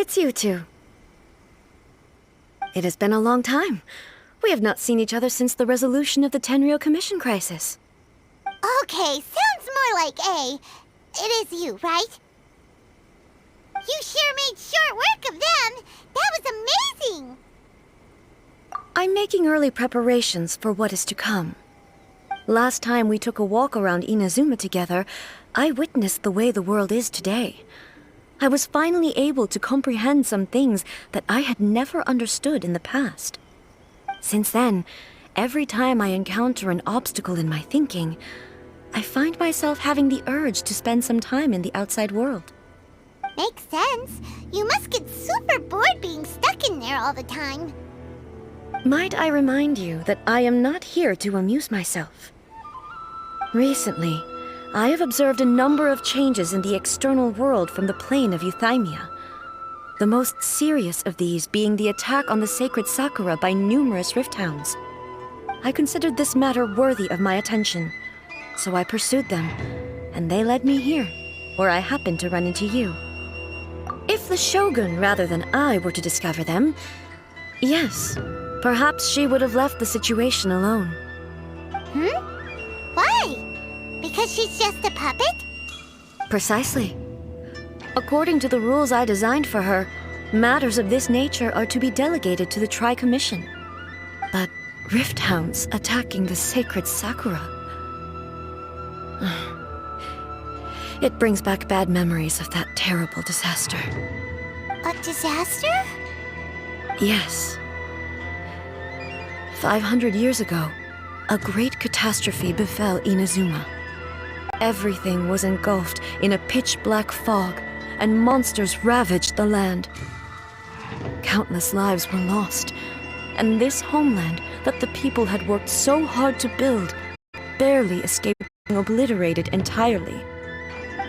It's you two. It has been a long time. We have not seen each other since the resolution of the Tenryo Commission crisis. Okay, sounds more like A. It is you, right? You sure made short work of them! That was amazing! I'm making early preparations for what is to come. Last time we took a walk around Inazuma together, I witnessed the way the world is today. I was finally able to comprehend some things that I had never understood in the past. Since then, every time I encounter an obstacle in my thinking, I find myself having the urge to spend some time in the outside world. Makes sense. You must get super bored being stuck in there all the time. Might I remind you that I am not here to amuse myself? Recently, I have observed a number of changes in the external world from the plane of Euthymia. The most serious of these being the attack on the sacred Sakura by numerous rift hounds. I considered this matter worthy of my attention, so I pursued them, and they led me here, where I happened to run into you. If the Shogun rather than I were to discover them, yes, perhaps she would have left the situation alone. Why? Because she's just a puppet? Precisely. According to the rules I designed for her, matters of this nature are to be delegated to the Tri-Commission. But rift hounds attacking the sacred Sakura... It brings back bad memories of that terrible disaster. A disaster? Yes. 500 years ago, a great catastrophe befell Inazuma. Everything was engulfed in a pitch-black fog, and monsters ravaged the land. Countless lives were lost, and this homeland that the people had worked so hard to build barely escaped being obliterated entirely.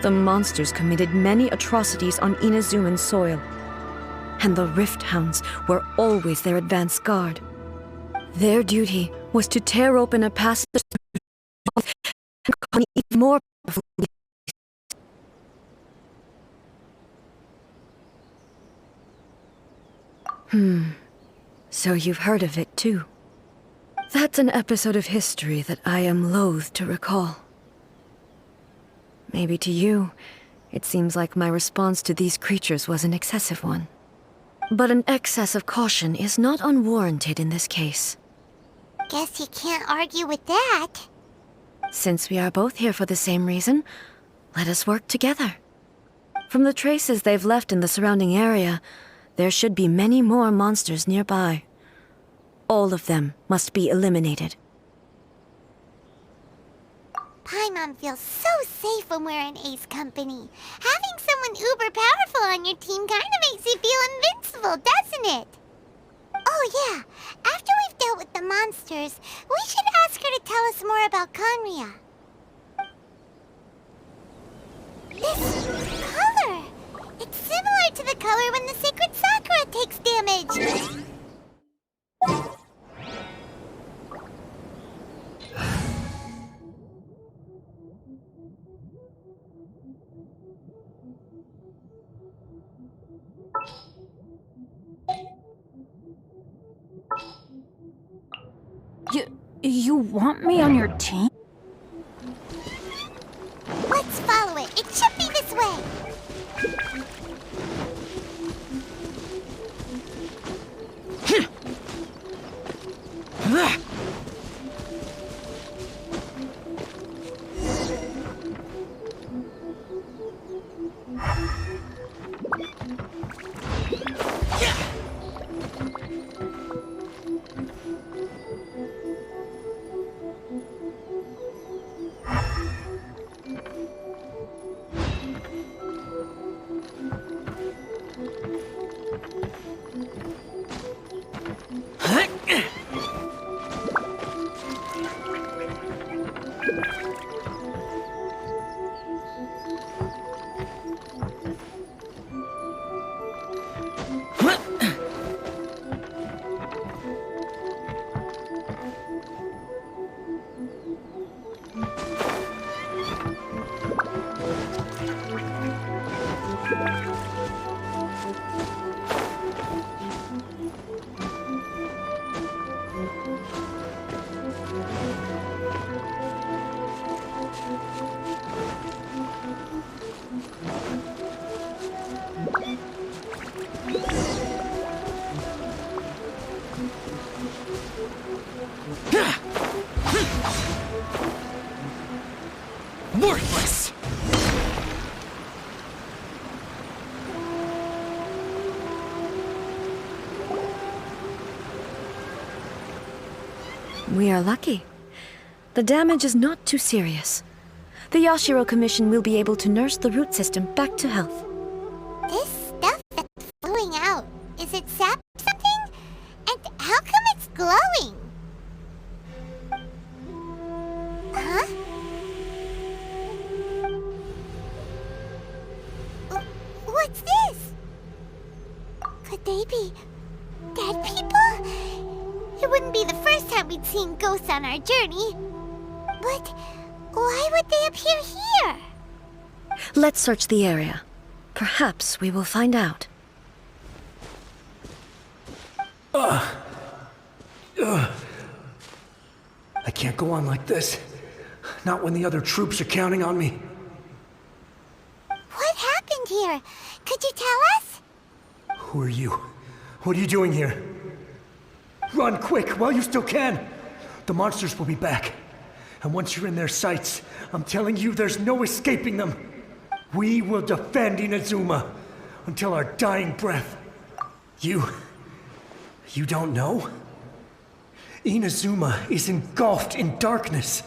The monsters committed many atrocities on Inazuman soil, and the Rift Hounds were always their advance guard. Their duty was to tear open a passage and con even more powerful. So you've heard of it too. That's an episode of history that I am loath to recall. Maybe to you, it seems like my response to these creatures was an excessive one. But an excess of caution is not unwarranted in this case. Guess you can't argue with that. Since we are both here for the same reason, let us work together. From the traces they've left in the surrounding area, there should be many more monsters nearby. All of them must be eliminated. Paimon feels so safe when we're in Ace Company. Having someone uber powerful on your team kinda makes you feel invincible, doesn't it? Oh yeah, after we've dealt with the monsters, we should ask her to tell us more about Conria. This color! It's similar to the color when the sacred Sakura takes damage! You want me on your team? Let's follow it. It should be this way. We are lucky. The damage is not too serious. The Yashiro Commission will be able to nurse the root system back to health. This stuff that's flowing out, is it sap or something? And how come it's glowing? Huh? What's this? Could they be dead people? It wouldn't be the first time we'd seen ghosts on our journey. But why would they appear here? Let's search the area. Perhaps we will find out. I can't go on like this. Not when the other troops are counting on me. What happened here? Could you tell us? Who are you? What are you doing here? Run quick while you still can. The monsters will be back. And once you're in their sights, I'm telling you there's no escaping them. We will defend Inazuma until our dying breath. You don't know? Inazuma is engulfed in darkness.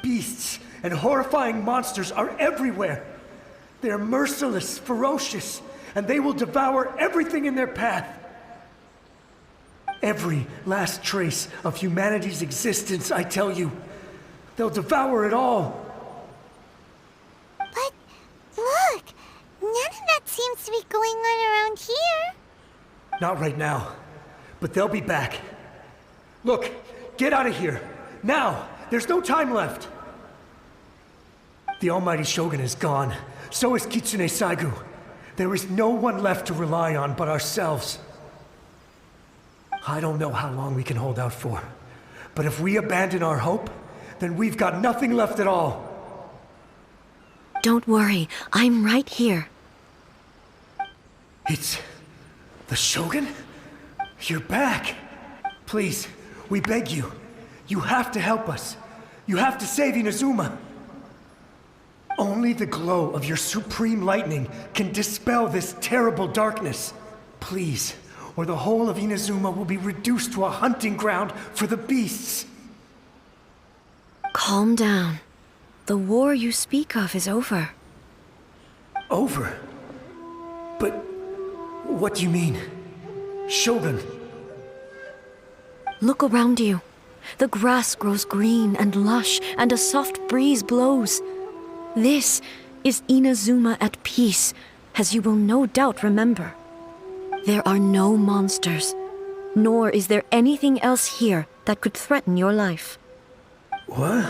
Beasts and horrifying monsters are everywhere. They are merciless, ferocious, and they will devour everything in their path. Every last trace of humanity's existence, I tell you. They'll devour it all. But look, none of that seems to be going on around here. Not right now, but they'll be back. Look, get out of here. Now! There's no time left! The almighty Shogun is gone. So is Kitsune Saigu. There is no one left to rely on but ourselves. I don't know how long we can hold out for. But if we abandon our hope, then we've got nothing left at all. Don't worry, I'm right here. It's the Shogun? You're back. Please, we beg you. You have to help us. You have to save Inazuma. Only the glow of your supreme lightning can dispel this terrible darkness. Please, or the whole of Inazuma will be reduced to a hunting ground for the beasts. Calm down. The war you speak of is over. Over? But what do you mean? Shogun? Look around you. The grass grows green and lush, and a soft breeze blows. This is Inazuma at peace, as you will no doubt remember. There are no monsters, nor is there anything else here that could threaten your life. What?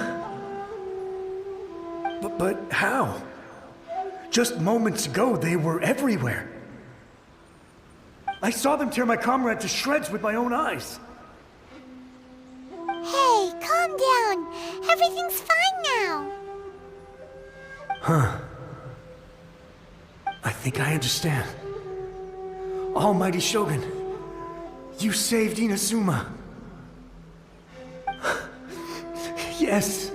But how? Just moments ago, they were everywhere. I saw them tear my comrade to shreds with my own eyes. Hey, calm down. Everything's fine now. Huh. I think I understand. Almighty Shogun, you saved Inazuma. Yes,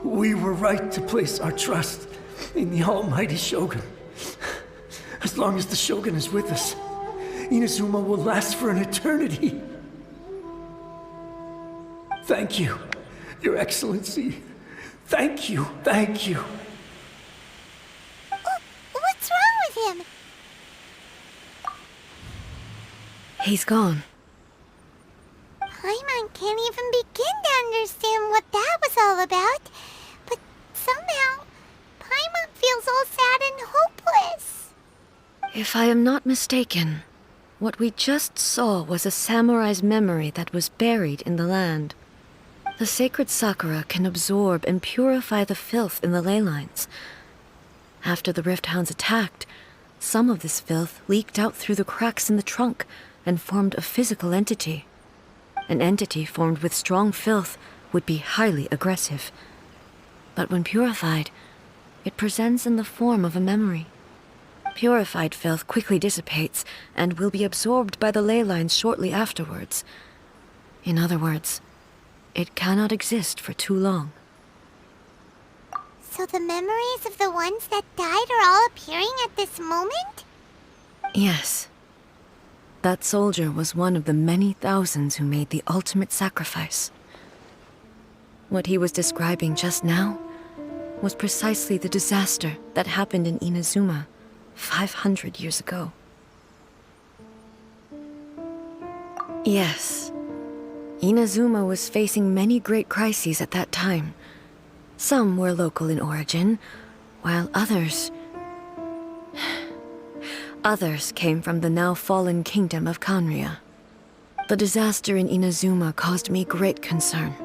we were right to place our trust in the Almighty Shogun. As long as the Shogun is with us, Inazuma will last for an eternity. Thank you, Your Excellency. Thank you, thank you. What's wrong with him? He's gone. Paimon can't even begin to understand what that was all about. But somehow, Paimon feels all sad and hopeless. If I am not mistaken, what we just saw was a samurai's memory that was buried in the land. The sacred sakura can absorb and purify the filth in the ley lines. After the Rift Hounds attacked, some of this filth leaked out through the cracks in the trunk and formed a physical entity. An entity formed with strong filth would be highly aggressive. But when purified, it presents in the form of a memory. Purified filth quickly dissipates and will be absorbed by the ley lines shortly afterwards. In other words, it cannot exist for too long. So the memories of the ones that died are all appearing at this moment? Yes. That soldier was one of the many thousands who made the ultimate sacrifice. What he was describing just now was precisely the disaster that happened in Inazuma 500 years ago. Yes, Inazuma was facing many great crises at that time. Some were local in origin, while others came from the now fallen kingdom of Kanria. The disaster in Inazuma caused me great concern.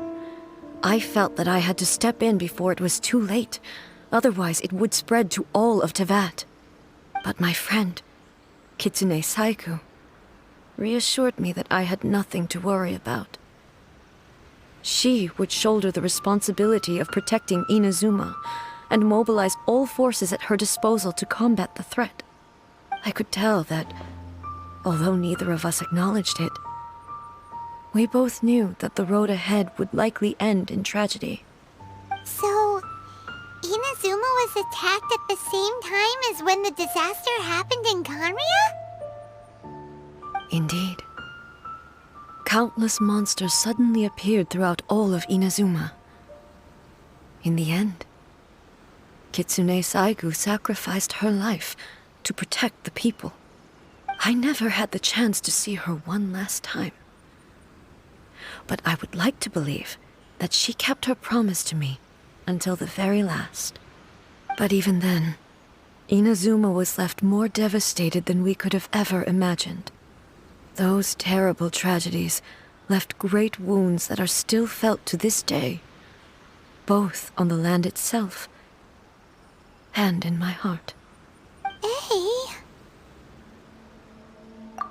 I felt that I had to step in before it was too late, otherwise it would spread to all of Teyvat. But my friend, Kitsune Saiku, reassured me that I had nothing to worry about. She would shoulder the responsibility of protecting Inazuma and mobilize all forces at her disposal to combat the threat. I could tell that, although neither of us acknowledged it, we both knew that the road ahead would likely end in tragedy. So, Inazuma was attacked at the same time as when the disaster happened in Kanria? Indeed. Countless monsters suddenly appeared throughout all of Inazuma. In the end, Kitsune Saigu sacrificed her life to protect the people. I never had the chance to see her one last time. But I would like to believe that she kept her promise to me until the very last. But even then, Inazuma was left more devastated than we could have ever imagined. Those terrible tragedies left great wounds that are still felt to this day, both on the land itself and in my heart. Eh?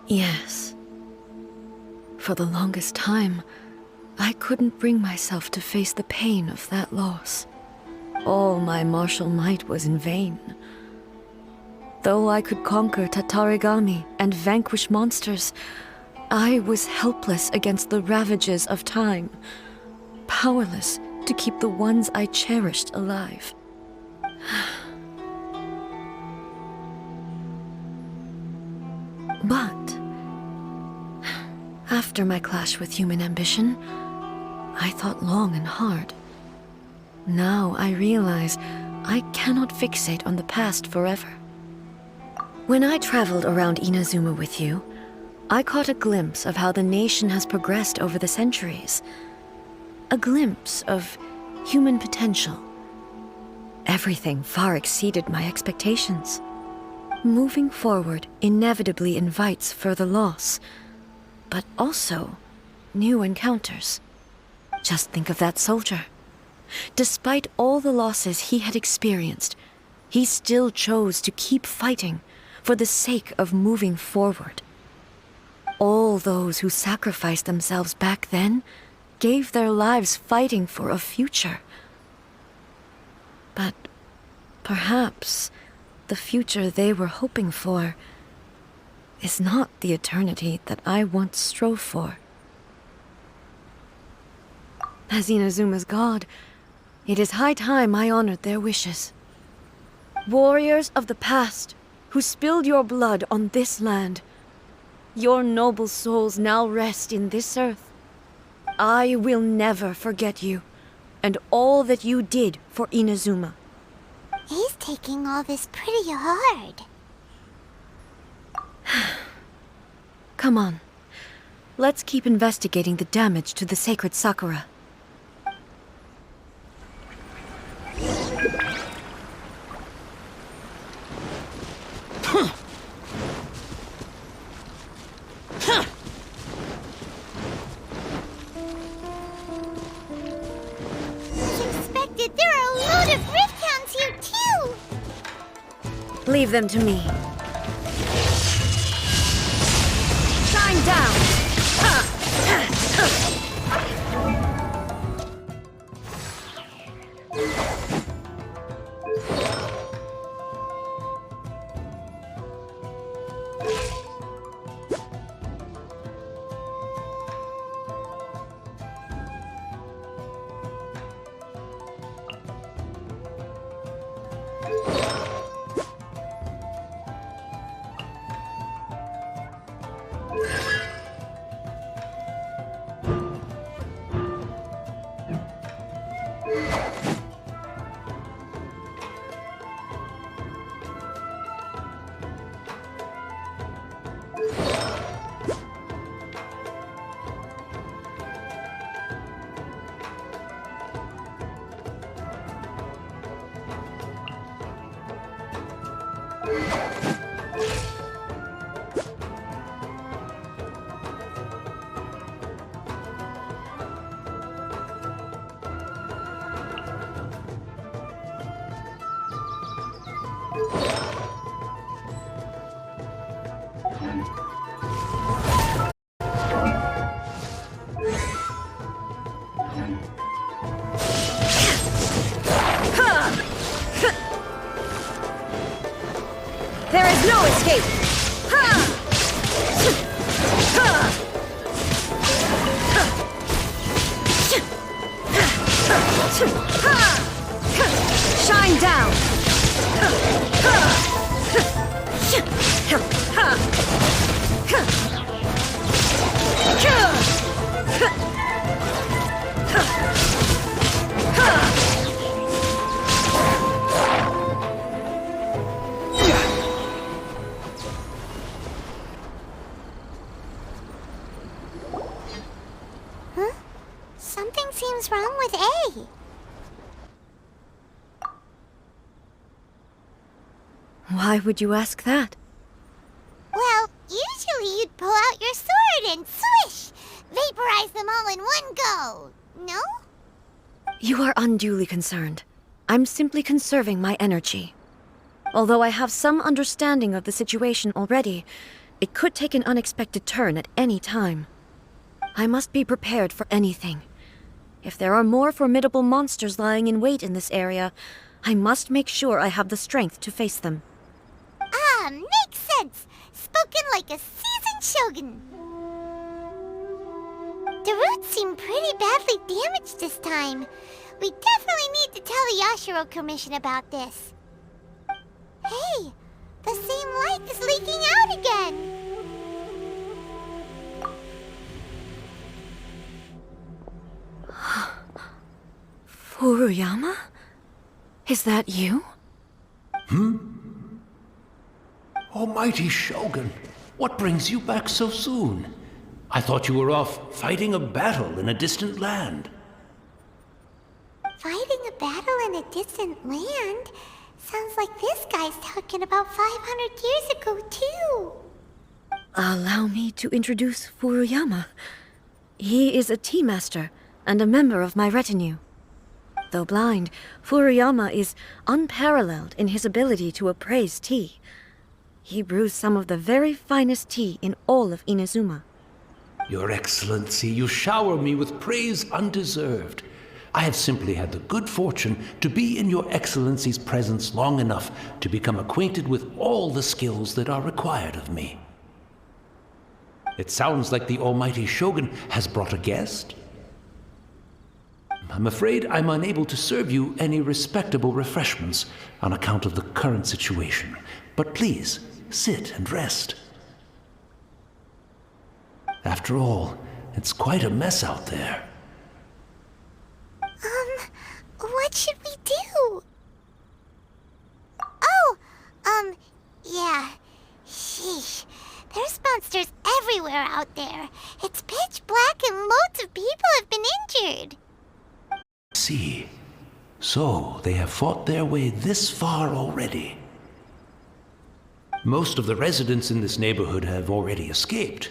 Yes. For the longest time, I couldn't bring myself to face the pain of that loss. All my martial might was in vain. Though I could conquer Tatarigami and vanquish monsters, I was helpless against the ravages of time, powerless to keep the ones I cherished alive. But after my clash with human ambition, I thought long and hard. Now I realize I cannot fixate on the past forever. When I traveled around Inazuma with you, I caught a glimpse of how the nation has progressed over the centuries. A glimpse of human potential. Everything far exceeded my expectations. Moving forward inevitably invites further loss, but also new encounters. Just think of that soldier. Despite all the losses he had experienced, he still chose to keep fighting for the sake of moving forward. All those who sacrificed themselves back then gave their lives fighting for a future. But perhaps the future they were hoping for is not the eternity that I once strove for. As Inazuma's god, it is high time I honored their wishes. Warriors of the past, who spilled your blood on this land, your noble souls now rest in this earth. I will never forget you, and all that you did for Inazuma. He's taking all this pretty hard. Come on. Let's keep investigating the damage to the sacred Sakura. As expected, there are a load of rift hounds here too! Leave them to me. Shine down! There is no escape! Shine down! Something seems wrong with A. Why would you ask that? Well, usually you'd pull out your sword and swish! Vaporize them all in one go! No? You are unduly concerned. I'm simply conserving my energy. Although I have some understanding of the situation already, it could take an unexpected turn at any time. I must be prepared for anything. If there are more formidable monsters lying in wait in this area, I must make sure I have the strength to face them. Ah, makes sense! Spoken like a seasoned shogun. The roots seem pretty badly damaged this time. We definitely need to tell the Yashiro Commission about this. Hey, the same light is leaking out again! Furuyama? Is that you? Almighty Shogun, what brings you back so soon? I thought you were off fighting a battle in a distant land. Fighting a battle in a distant land? Sounds like this guy's talking about 500 years ago, too. Allow me to introduce Furuyama. He is a tea master and a member of my retinue. Though blind, Furuyama is unparalleled in his ability to appraise tea. He brews some of the very finest tea in all of Inazuma. Your Excellency, you shower me with praise undeserved. I have simply had the good fortune to be in Your Excellency's presence long enough to become acquainted with all the skills that are required of me. It sounds like the Almighty Shogun has brought a guest. I'm afraid I'm unable to serve you any respectable refreshments on account of the current situation. But please, sit and rest. After all, it's quite a mess out there. What should we do? Yeah. Sheesh. There's monsters everywhere out there. It's pitch black and loads of people have been injured. See. So, they have fought their way this far already. Most of the residents in this neighborhood have already escaped.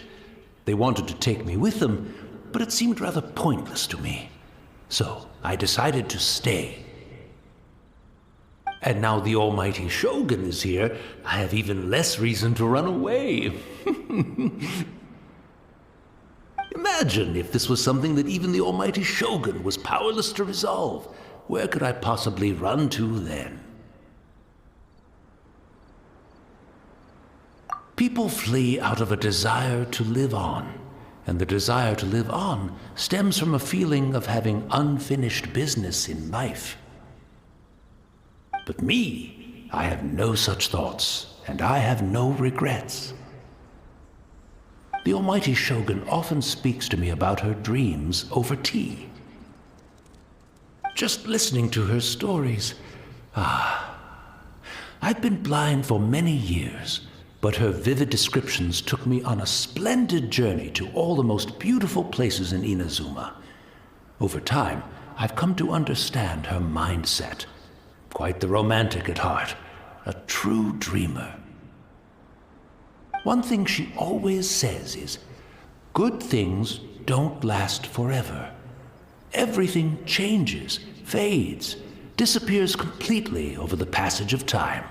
They wanted to take me with them, but it seemed rather pointless to me. So, I decided to stay. And now the Almighty Shogun is here, I have even less reason to run away. Imagine if this was something that even the Almighty Shogun was powerless to resolve. Where could I possibly run to then? People flee out of a desire to live on, and the desire to live on stems from a feeling of having unfinished business in life. But me, I have no such thoughts, and I have no regrets. The almighty Shogun often speaks to me about her dreams over tea. Just listening to her stories. I've been blind for many years, but her vivid descriptions took me on a splendid journey to all the most beautiful places in Inazuma. Over time, I've come to understand her mindset. Quite the romantic at heart, a true dreamer. One thing she always says is, good things don't last forever. Everything changes, fades, disappears completely over the passage of time.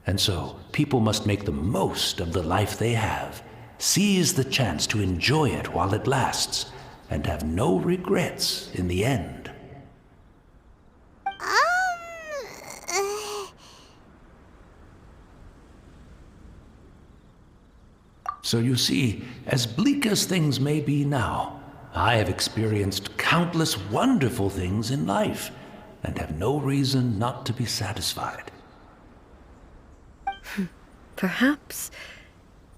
And so, people must make the most of the life they have, seize the chance to enjoy it while it lasts, and have no regrets in the end. So you see, as bleak as things may be now, I have experienced countless wonderful things in life, and have no reason not to be satisfied. Perhaps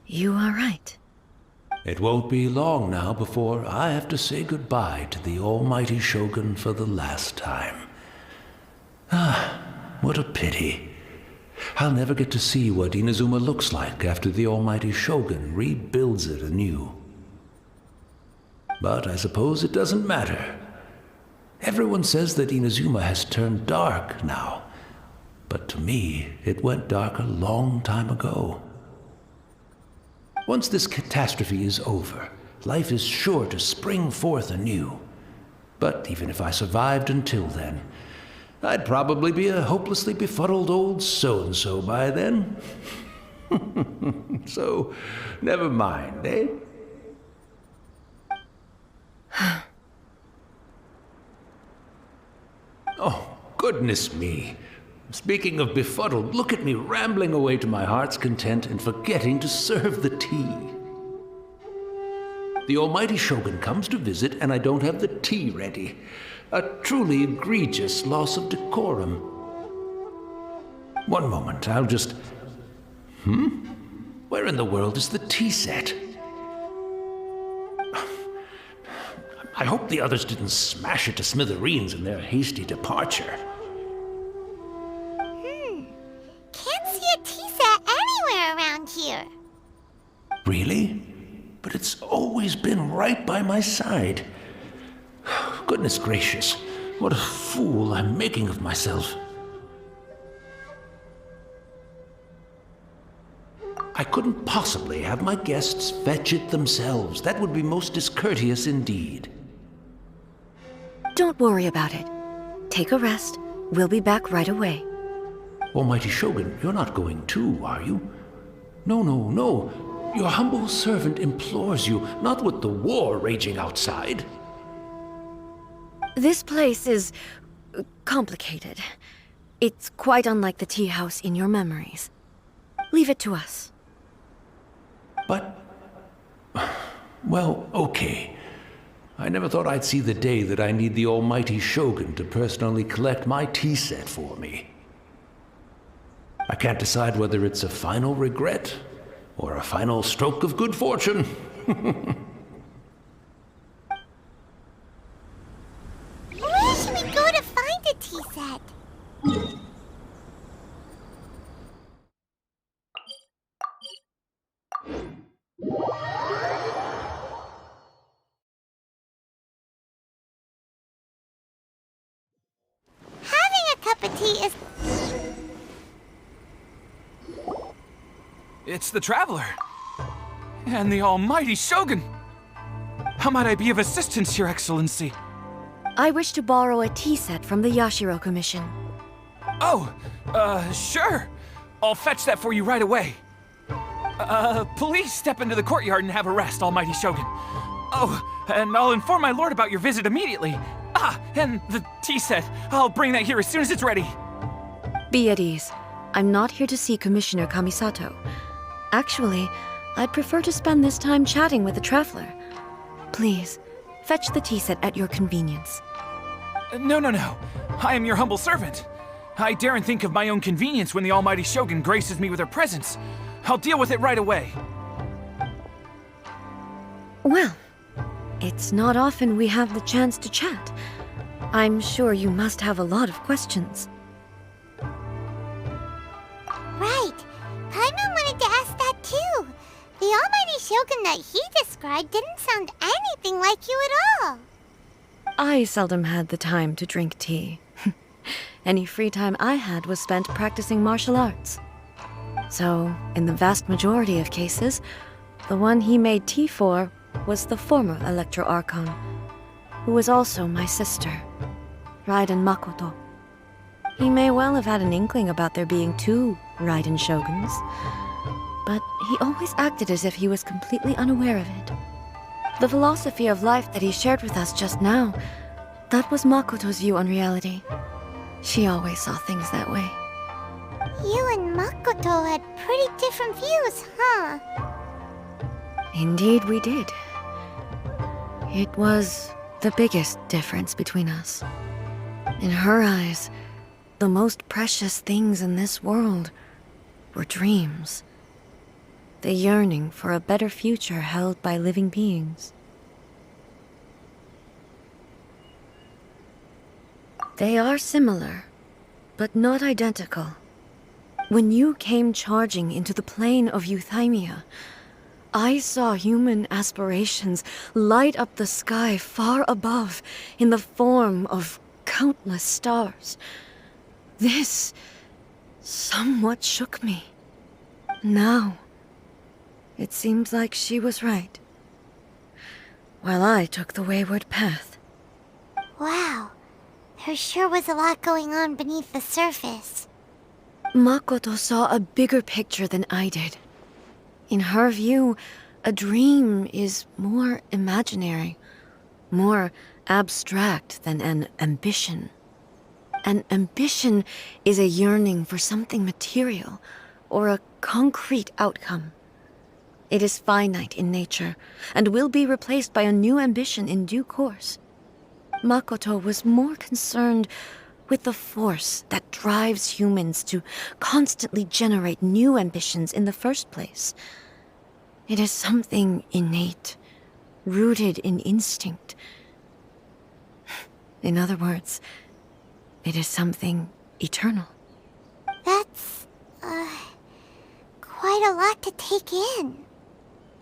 you are right. It won't be long now before I have to say goodbye to the almighty Shogun for the last time. What a pity. I'll never get to see what Inazuma looks like after the almighty Shogun rebuilds it anew. But I suppose it doesn't matter. Everyone says that Inazuma has turned dark now, but to me, it went dark a long time ago. Once this catastrophe is over, life is sure to spring forth anew. But even if I survived until then, I'd probably be a hopelessly befuddled old so-and-so by then. So, never mind, eh? Oh, goodness me. Speaking of befuddled, look at me rambling away to my heart's content and forgetting to serve the tea. The almighty Shogun comes to visit and I don't have the tea ready. A truly egregious loss of decorum. One moment, I'll just... Where in the world is the tea set? I hope the others didn't smash it to smithereens in their hasty departure. Can't see a tea set anywhere around here. Really? But it's always been right by my side. Goodness gracious, what a fool I'm making of myself. I couldn't possibly have my guests fetch it themselves. That would be most discourteous indeed. Don't worry about it. Take a rest. We'll be back right away. Almighty Shogun, you're not going too, are you? No, no, no. Your humble servant implores you, not with the war raging outside. This place is complicated. It's quite unlike the tea house in your memories. Leave it to us. But... well, okay. I never thought I'd see the day that I need the almighty Shogun to personally collect my tea set for me. I can't decide whether it's a final regret or a final stroke of good fortune. Where should we go to find a tea set? Having a cup of tea is... It's the Traveler. And the almighty Shogun. How might I be of assistance, Your Excellency? I wish to borrow a tea set from the Yashiro Commission. Oh, sure. I'll fetch that for you right away. Please step into the courtyard and have a rest, almighty Shogun. Oh, and I'll inform my lord about your visit immediately. Ah, and the tea set. I'll bring that here as soon as it's ready. Be at ease. I'm not here to see Commissioner Kamisato. Actually, I'd prefer to spend this time chatting with the Traveler. Please, fetch the tea set at your convenience. No. I am your humble servant. I daren't think of my own convenience when the almighty Shogun graces me with her presence. I'll deal with it right away. Well, it's not often we have the chance to chat. I'm sure you must have a lot of questions. Right. Paimon wanted to ask that too. The almighty Shogun that he described didn't sound anything like you at all. I seldom had the time to drink tea. Any free time I had was spent practicing martial arts. So, in the vast majority of cases, the one he made tea for was the former Electro Archon, who was also my sister, Raiden Makoto. He may well have had an inkling about there being two Raiden Shoguns, but he always acted as if he was completely unaware of it. The philosophy of life that he shared with us just now, that was Makoto's view on reality. She always saw things that way. You and Makoto had pretty different views, huh? Indeed we did. It was the biggest difference between us. In her eyes, the most precious things in this world were dreams. The yearning for a better future held by living beings. They are similar, but not identical. When you came charging into the plane of Euthymia, I saw human aspirations light up the sky far above in the form of countless stars. This somewhat shook me. Now, it seems like she was right, while I took the wayward path. Wow. There sure was a lot going on beneath the surface. Makoto saw a bigger picture than I did. In her view, a dream is more imaginary, more abstract than an ambition. An ambition is a yearning for something material, or a concrete outcome. It is finite in nature, and will be replaced by a new ambition in due course. Makoto was more concerned with the force that drives humans to constantly generate new ambitions in the first place. It is something innate, rooted in instinct. In other words, it is something eternal. That's, quite a lot to take in.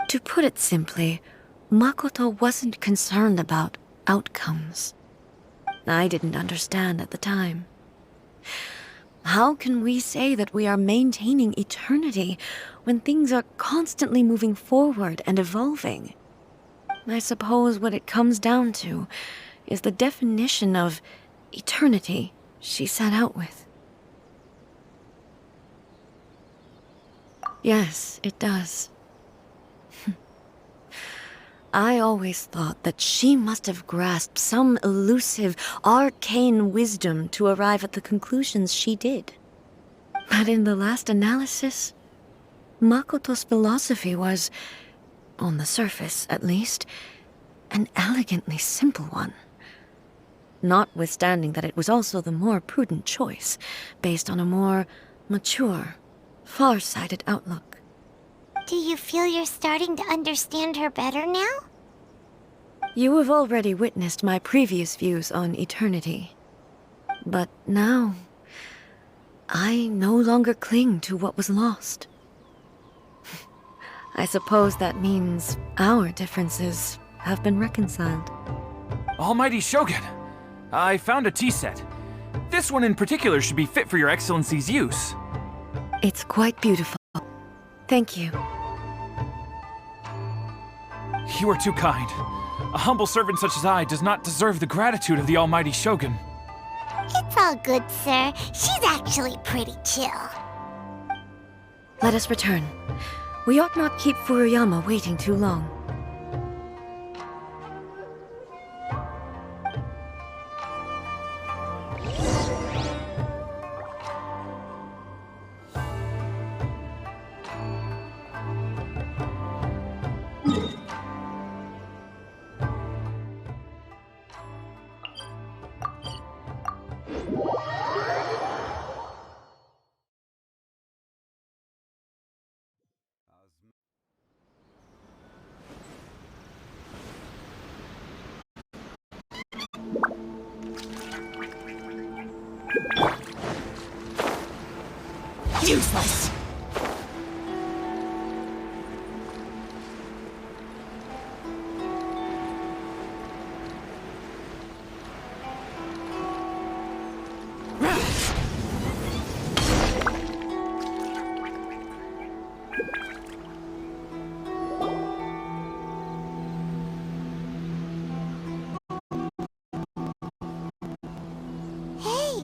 To put it simply, Makoto wasn't concerned about outcomes. I didn't understand at the time. How can we say that we are maintaining eternity when things are constantly moving forward and evolving? I suppose what it comes down to is the definition of eternity she set out with. Yes, it does. I always thought that she must have grasped some elusive, arcane wisdom to arrive at the conclusions she did. But in the last analysis, Makoto's philosophy was, on the surface at least, an elegantly simple one. Notwithstanding that it was also the more prudent choice, based on a more mature, far-sighted outlook. Do you feel you're starting to understand her better now? You have already witnessed my previous views on eternity. But now, I no longer cling to what was lost. I suppose that means our differences have been reconciled. Almighty Shogun, I found a tea set. This one in particular should be fit for your Excellency's use. It's quite beautiful. Thank you. You are too kind. A humble servant such as I does not deserve the gratitude of the Almighty Shogun. It's all good, sir. She's actually pretty chill. Let us return. We ought not keep Furuyama waiting too long. Useless! Hey,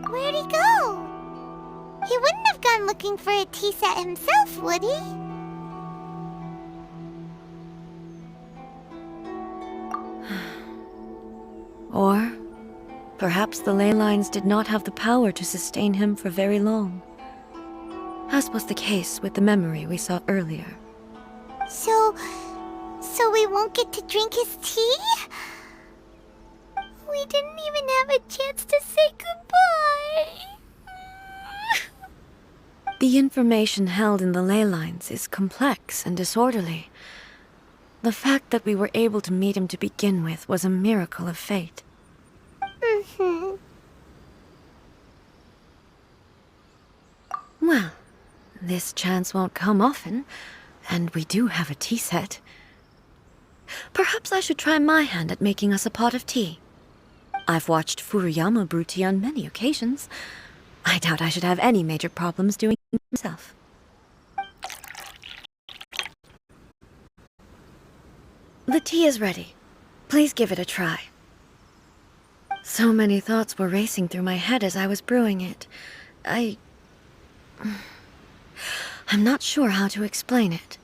where'd he go? He wouldn't have gone looking for a tea set himself, would he? Or perhaps the ley lines did not have the power to sustain him for very long, as was the case with the memory we saw earlier. So we won't get to drink his tea? We didn't even have a chance to say goodbye. The information held in the ley lines is complex and disorderly. The fact that we were able to meet him to begin with was a miracle of fate. Well, this chance won't come often, and we do have a tea set. Perhaps I should try my hand at making us a pot of tea. I've watched Furuyama brew tea on many occasions. I doubt I should have any major problems doing it myself. The tea is ready. Please give it a try. So many thoughts were racing through my head as I was brewing it. I'm not sure how to explain it.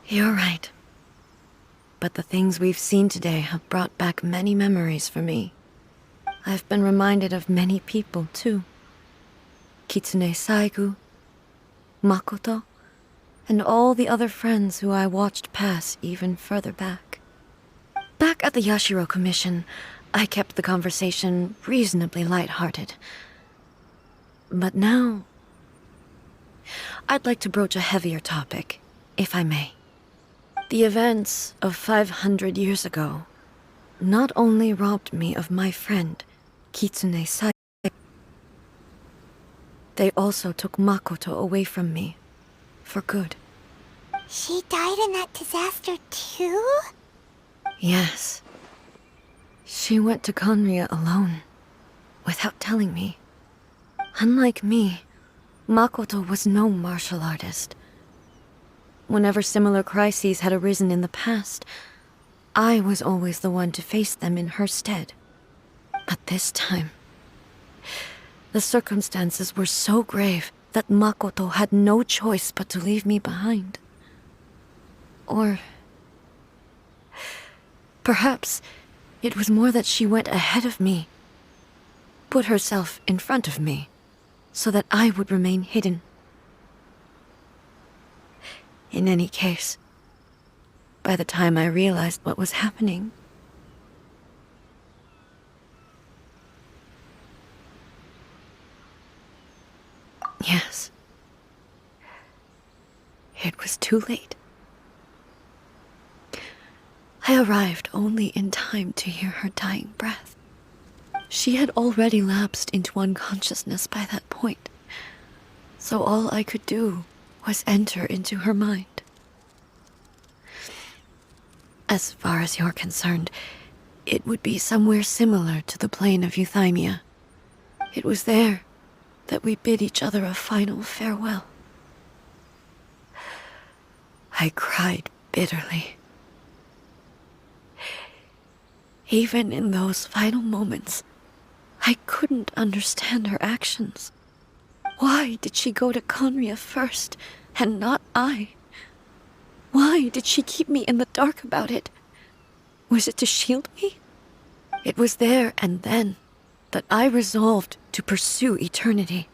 You're right. But the things we've seen today have brought back many memories for me. I've been reminded of many people, too. Kitsune Saigu, Makoto, and all the other friends who I watched pass even further back. Back at the Yashiro Commission, I kept the conversation reasonably lighthearted. But now, I'd like to broach a heavier topic, if I may. The events of 500 years ago not only robbed me of my friend, Kitsune Saigu, they also took Makoto away from me, for good. She died in that disaster too? Yes. She went to Conria alone, without telling me. Unlike me, Makoto was no martial artist. Whenever similar crises had arisen in the past, I was always the one to face them in her stead. But this time, the circumstances were so grave that Makoto had no choice but to leave me behind. Or perhaps it was more that she went ahead of me, put herself in front of me, so that I would remain hidden. In any case, by the time I realized what was happening, yes, it was too late. I arrived only in time to hear her dying breath. She had already lapsed into unconsciousness by that point, so all I could do was enter into her mind. As far as you're concerned, it would be somewhere similar to the plane of Euthymia. It was there that we bid each other a final farewell. I cried bitterly. Even in those final moments, I couldn't understand her actions. Why did she go to Conria first, and not I? Why did she keep me in the dark about it? Was it to shield me? It was there and then that I resolved to pursue eternity.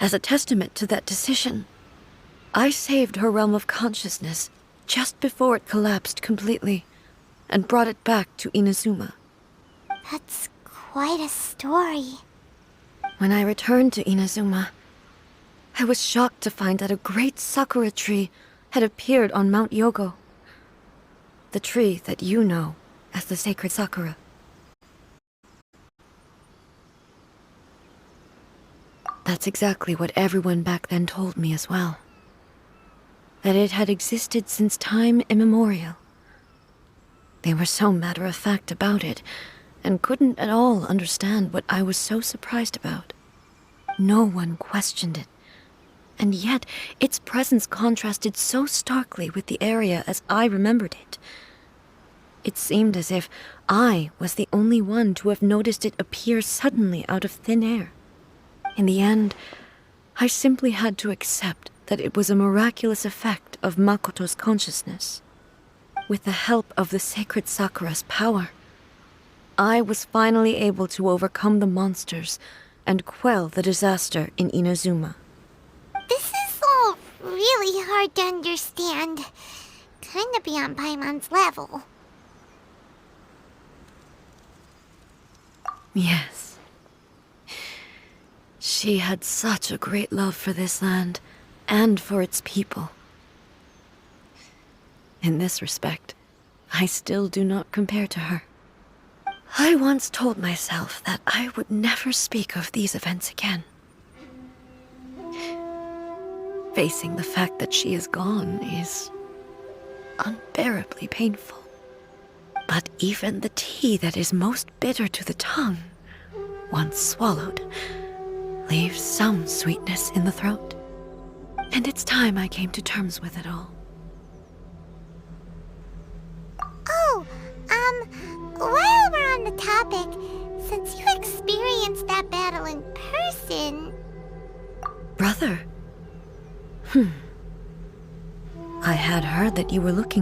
As a testament to that decision, I saved her realm of consciousness just before it collapsed completely, and brought it back to Inazuma. That's quite a story. When I returned to Inazuma, I was shocked to find that a great sakura tree had appeared on Mount Yogo. The tree that you know as the sacred sakura. That's exactly what everyone back then told me as well. That it had existed since time immemorial. They were so matter-of-fact about it, and couldn't at all understand what I was so surprised about. No one questioned it, and yet its presence contrasted so starkly with the area as I remembered it. It seemed as if I was the only one to have noticed it appear suddenly out of thin air. In the end, I simply had to accept that it was a miraculous effect of Makoto's consciousness. With the help of the sacred Sakura's power, I was finally able to overcome the monsters and quell the disaster in Inazuma. This is all really hard to understand. Kinda beyond Paimon's level. Yes. She had such a great love for this land, and for its people. In this respect, I still do not compare to her. I once told myself that I would never speak of these events again. Facing the fact that she is gone is unbearably painful. But even the tea that is most bitter to the tongue, once swallowed, leaves some sweetness in the throat. And it's time I came to terms with it all. Oh, while we're on the topic, since you experienced that battle in person... Brother? I had heard that you were looking